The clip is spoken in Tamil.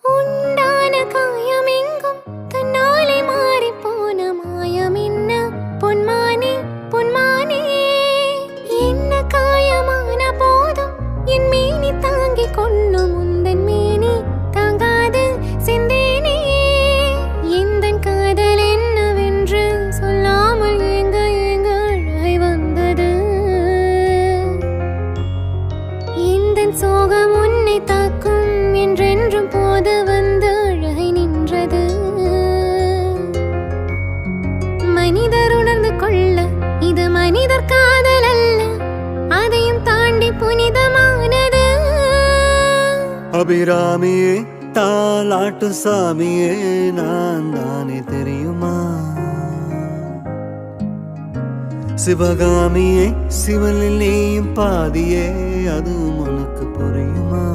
உண்டான காயமெங்கும் தன்னாலே மாறிப் போன மாயம் என்ன பொன்மானே பொன்மானே. என்ன காயமான போதும் என் மேனி தாங்கிக் கொள்ளும் உந்தன் மேனி தாங்காது செந்தேனே. எந்தன் காதல் என்னவென்று சொல்லாமல் ஏங்க ஏங்க அழை வந்தது. எந்தன் சோகம் உன்னை தாக்கும் என்றென்றும் போது வந்து அழகை நின்றது. மனிதர் உணர்ந்து கொள்ள இது மனிதர் காதல் அல்ல, அதையும் தாண்டி புனிதமானது. அபிராமியே தாலாட்டு சாமியே நான் தானே தெரியுமா? சிவகாமியே சிவனில் நீயும் பாதியே அதுவும் உனக்கு புரியுமா?